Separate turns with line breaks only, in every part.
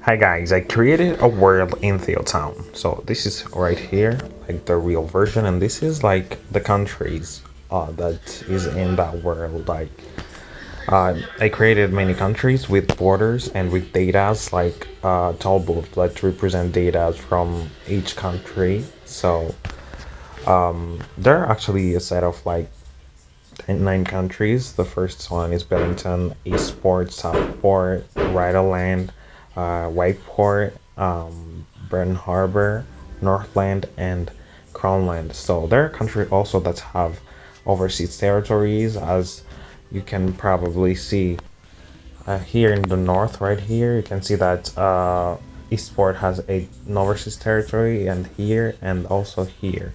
Hi guys, I created a world in theotown. So this is right here, like the real version, and this is like the countries that is in that world. I created many countries with borders and with datas like tollbooth that represent data from each country. So there are actually a set of like nine countries. The first one is Bellington, Eastport, Southport, Rhineland, Whiteport, Burton Harbor, Northland, and Crownland. So there are countries also that have overseas territories, as you can probably see here in the north, right here. You can see that Eastport has an overseas territory, and here, and also here.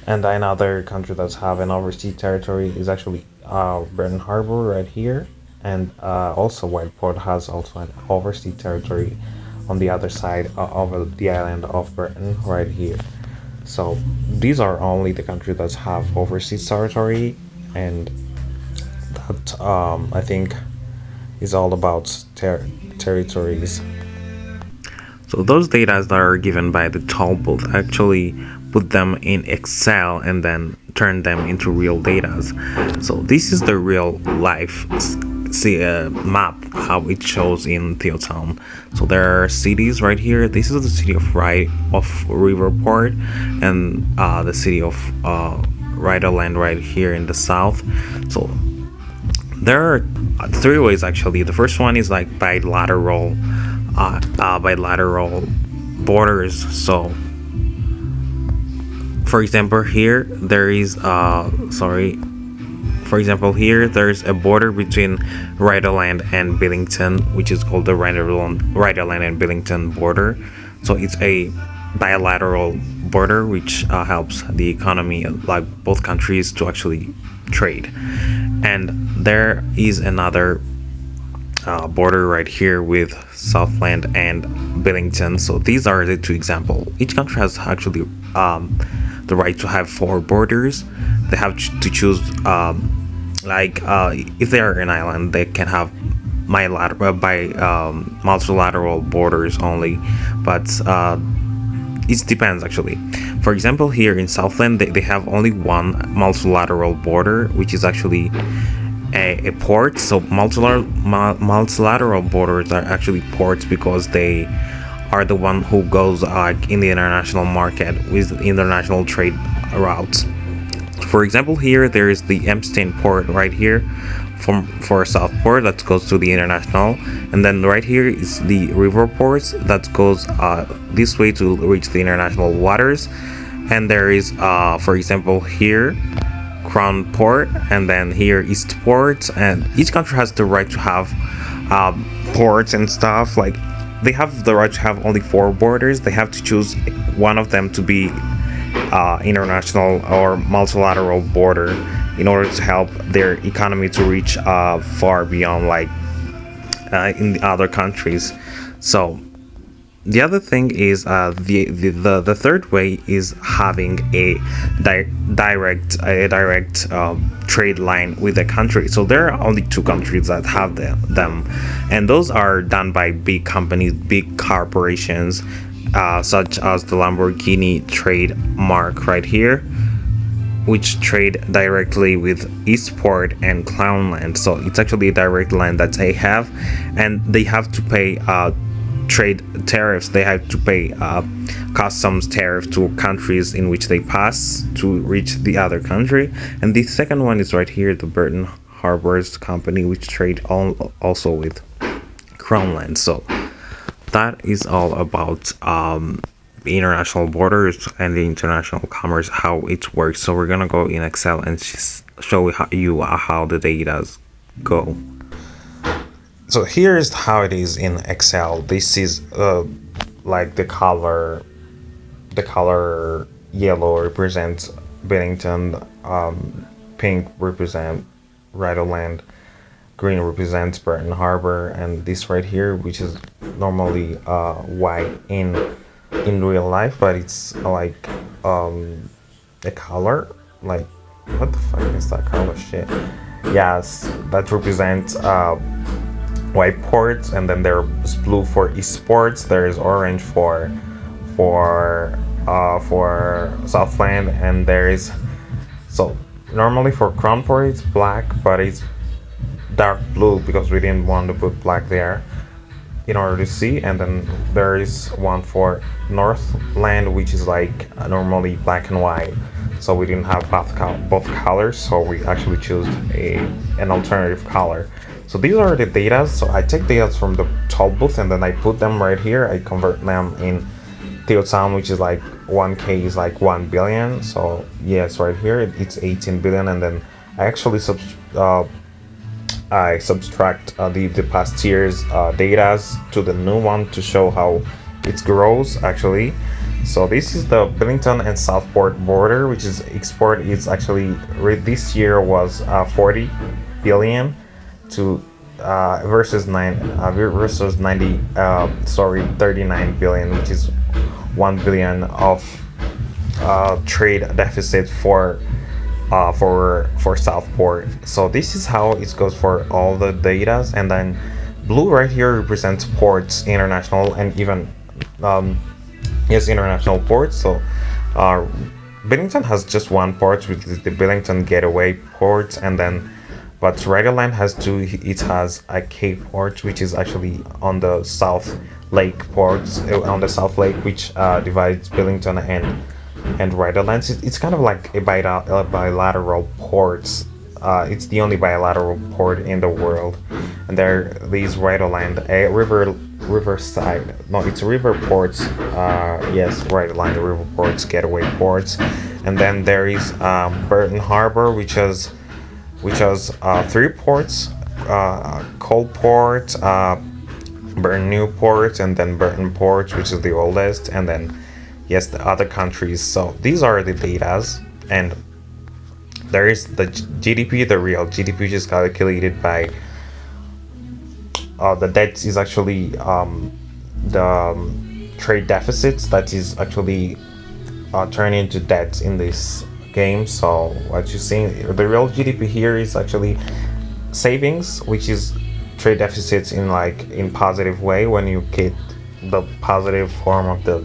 And another country that's have an overseas territory is actually Burton Harbor right here, and also Whiteport has also an overseas territory on the other side of the island of Britain right here. So these are only the countries that have overseas territory, and that I think is all about territories. So those data that are given by the toll booth actually put them in Excel and then turn them into real data. So this is the real life map how it shows in theotown. So there are cities right here. This is the city of Riverport, and the city of Rhineland right here in the south. So there are three ways actually. The first one is like bilateral borders. So for example here there is there's a border between Rhineland and Billington, which is called the Rhineland and Billington border. So it's a bilateral border which helps the economy, like both countries, to actually trade. And there is another border right here with Southland and Billington. So these are the two examples. Each country has actually the right to have four borders. They have to choose if they are an island, they can have multilateral borders only, but it depends actually. For example, here in Southland, they have only one multilateral border, which is actually a port. So multilateral borders are actually ports because they are the one who goes in the international market with international trade routes. For example, here there is the Epstein port right here for Southport that goes to the international, and then right here is the river ports that goes this way to reach the international waters. And there is for example here Crown Port, and then here Eastport, and each country has the right to have ports and stuff. Like they have the right to have only four borders. They have to choose one of them to be international or multilateral border in order to help their economy to reach far beyond, like in the other countries. So the other thing is the third way is having a direct trade line with a country. So there are only two countries that have them, and those are done by big companies, big corporations, such as the Lamborghini trademark right here, which trade directly with Eastport and Clownland. So it's actually a direct line that they have, and they have to pay trade tariffs. They have to pay customs tariff to countries in which they pass to reach the other country. And the second one is right here, the Burton Harbors company, which trade also with Crownland. So that is all about the international borders and the international commerce, how it works. So we're gonna go in Excel and just show you how the data go. So here's how it is in Excel. This is like the color yellow represents Bennington, pink represent Rhineland, green represents Burton Harbor, and this right here, which is normally white in real life, but it's like a color, like what the fuck is that color shit? Yes, that represents white ports, and then there's blue for esports. There's orange for Southland, and there is so normally for Crown Port it's black, but it's dark blue because we didn't want to put black there in order to see. And then there is one for Northland, which is like normally black and white, so we didn't have both colors, so we actually chose an alternative color. So these are the data. So I take data from the toll booth and then I put them right here. I convert them in theotown, which is like 1k is like 1 billion. So yes, right here it's 18 billion, and then I actually I subtract the past year's data to the new one to show how it grows actually. So this is the Billington and Southport border, which is export is actually this year was 40 billion to versus 39 billion, which is 1 billion of trade deficit for Southport. So this is how it goes for all the data, and then blue right here represents ports, international and even international ports. So Billington has just one port, which is the Billington Gateway port, and then but Rhode has two. It has a Cape port, which is actually on the South Lake ports, on the South Lake, which divides Billington and Rhode. It's kind of like a bilateral ports. It's the only bilateral port in the world, and there are these Rhode a riverside. No, it's river ports. Yes, Rhode river ports, Gateway ports, and then there is Burton Harbor, which has three ports: Coalport, Burton Newport, and then Burton Port, which is the oldest, and then yes, the other countries. So these are the datas, and there is the GDP, the real GDP, which is calculated by the debt is actually the trade deficits that is actually turned into debt in this game. So what you're seeing, the real GDP here is actually savings, which is trade deficits in positive way when you get the positive form of the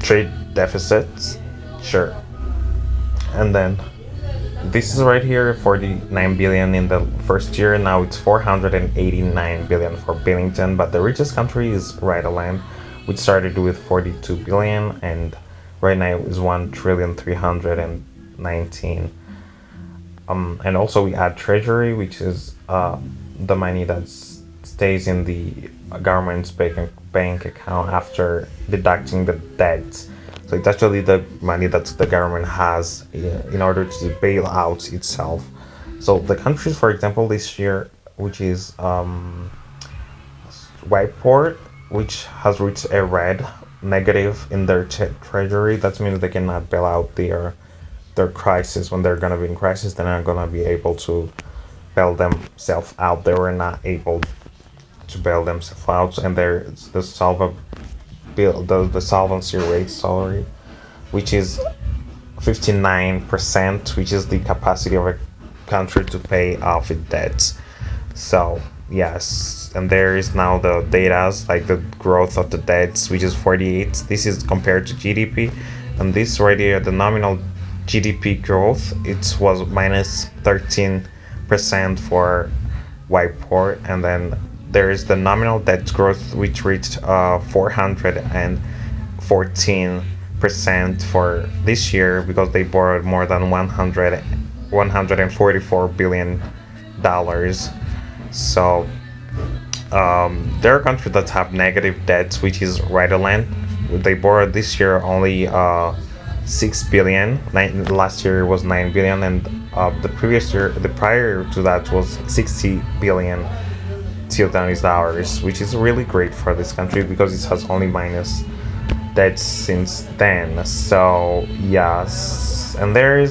trade deficits, sure. And then this is right here 49 billion in the first year. Now it's 489 billion for Billington, but the richest country is Rhode, which started with 42 billion and right now is 1,319. And also we add treasury, which is the money that stays in the government's bank account after deducting the debt. So it's actually the money that the government has in order to bail out itself. So the countries, for example, this year, which is Whiteport, which has reached a red negative in their treasury. That means they cannot bail out their crisis. When they're gonna be in crisis, they're not gonna be able to bail themselves out. They were not able to bail themselves out, and there's the solvency rate, which is 59%, which is the capacity of a country to pay off its debts. So yes, and there is now the data, like the growth of the debts, which is 48. This is compared to GDP, and this right here, the nominal GDP growth, it was minus 13% for Whiteport, and then there is the nominal debt growth, which reached 414% for this year because they borrowed more than 144 billion dollars. So there are countries that have negative debts, which is Rhode. They borrowed this year only 6 billion. Last year was 9 billion, and the prior to that was 60 billion US dollars, which is really great for this country because it has only minus debts since then. So yes, and there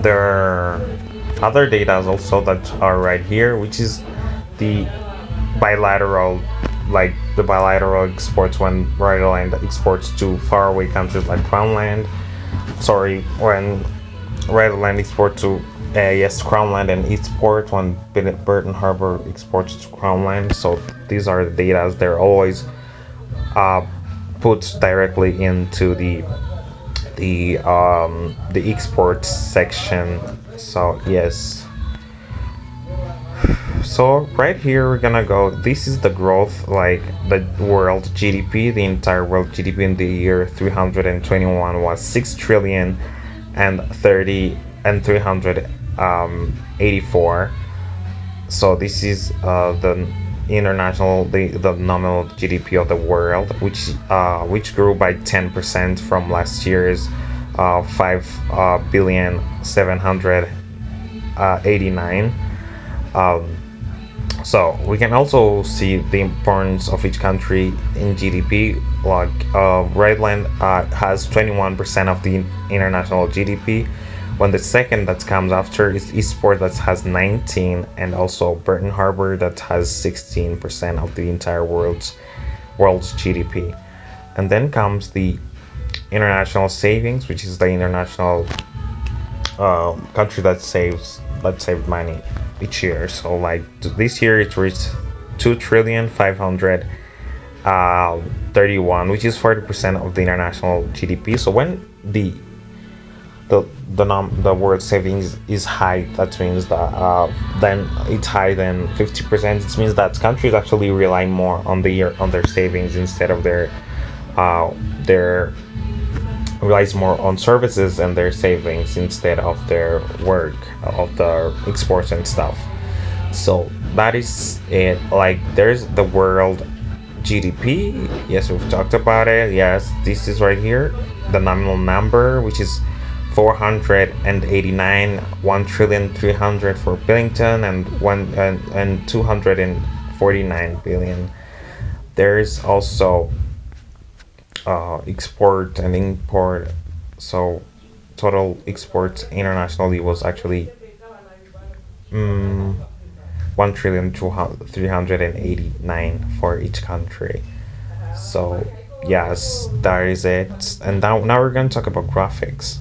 are other data also that are right here, which is the bilateral exports when Rhode exports to faraway countries like Crownland. When Rhode exports to yes, Crownland and Eastport when Burton Harbor exports to Crownland. So these are the data. They're always uh, put directly into the export section. So yes. So right here we're gonna go. This is the growth, like the world GDP. The entire world GDP in the year 321 was 6 trillion and 30 and 384. So this is the international, the nominal GDP of the world, which grew by 10% from last year's 5 billion 789. So we can also see the importance of each country in GDP. Like Redland has 21% of the international GDP, when the second that comes after is Eastport that has 19, and also Burton Harbor that has 16% of the entire world's GDP. And then comes the international savings, which is the international country that saves money each year. So like this year it reached 2,531,000,000, which is 40% of the international GDP. So when the word savings is high, that means that then it's higher than 50%. It means that countries actually rely more on their savings instead of their relies more on services and their savings instead of their work of the exports and stuff. So that is it. Like there's the world GDP. Yes, we've talked about it. Yes, this is right here, the nominal number, which is 489, 1,300,000,000 for Billington, and 249 billion. There's also export and import. So total exports internationally was actually 1,389 for each country. So yes, that is it. And now we're going to talk about graphics.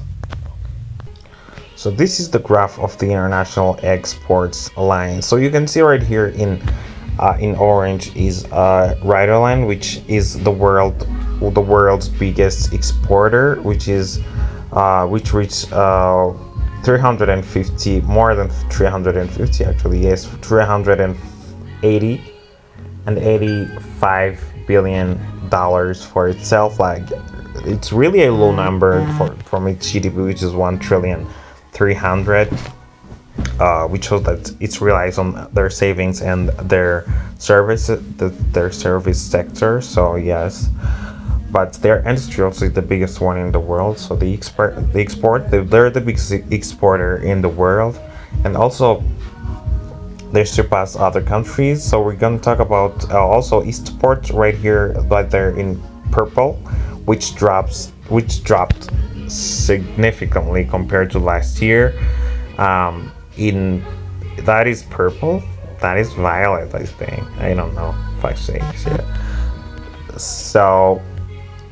So this is the graph of the international exports line. So you can see right here in orange is Rhode which is the world's biggest exporter, which reached 350, more than 350 actually. Yes, 380 and 85 billion dollars for itself. Like it's really a low number from its GDP, which is 1,300,000,000. Which shows that it relies on their savings and their service sector. So yes, but their industry also is the biggest one in the world. So they're the biggest exporter in the world, and also they surpass other countries. So we're gonna talk about also Eastport right here, right there in purple, which dropped significantly compared to last year. In that is purple, that is violet, I think. I don't know if I say it. So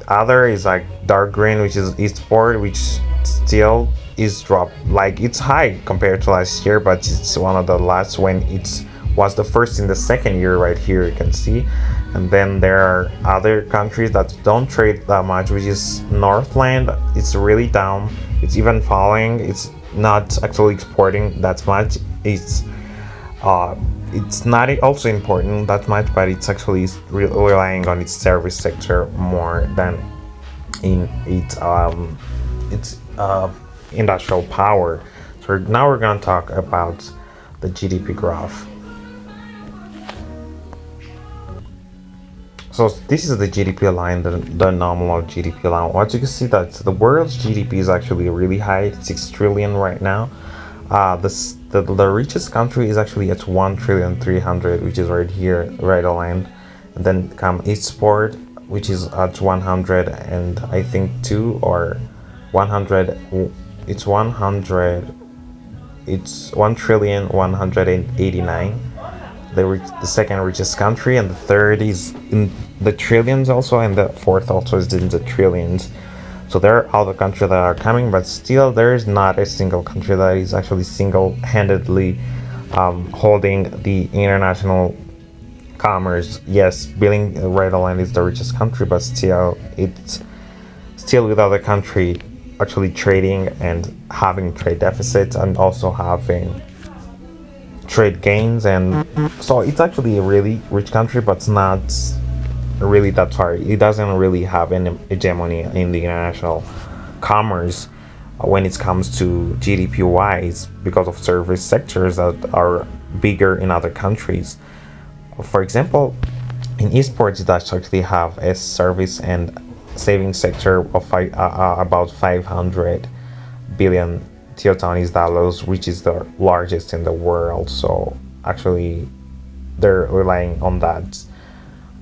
other is like dark green, which is Eastport, which still is dropped. Like it's high compared to last year, but it's one of the last when it was the first in the second year. Right here you can see. And then there are other countries that don't trade that much, which is Northland. It's really down. It's even falling. It's not actually exporting that much. It's not also important that much, but it's actually relying on its service sector more than in its industrial power. So now we're going to talk about the GDP graph. So this is the GDP line, the nominal GDP line. What you can see that the world's GDP is actually really high, 6 trillion right now. The richest country is actually at 1,300,000,000, which is right here, right aligned. And then come Eastport, which is at 100, and I think 2 or 100. It's 100. It's 1,189,000,000. The second richest country, and the third is in the trillions also, and the fourth also is in the trillions. So there are other countries that are coming, but still there is not a single country that is actually single-handedly holding the international commerce. Yes, being Redland is the richest country, but still it's still with other country actually trading and having trade deficits and also having trade gains. And so it's actually a really rich country, but it's not really that far. It doesn't really have an hegemony in the international commerce when it comes to GDP wise, because of service sectors that are bigger in other countries. For example, in esports, it does actually have a service and saving sector of about 500 billion theotown dollars, which is the largest in the world. So actually, they're relying on that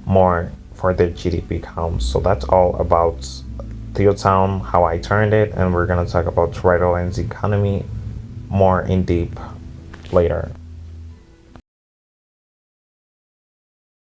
more for their GDP counts. So that's all about theotown, how I turned it, and we're gonna talk about Redland's economy more in deep later.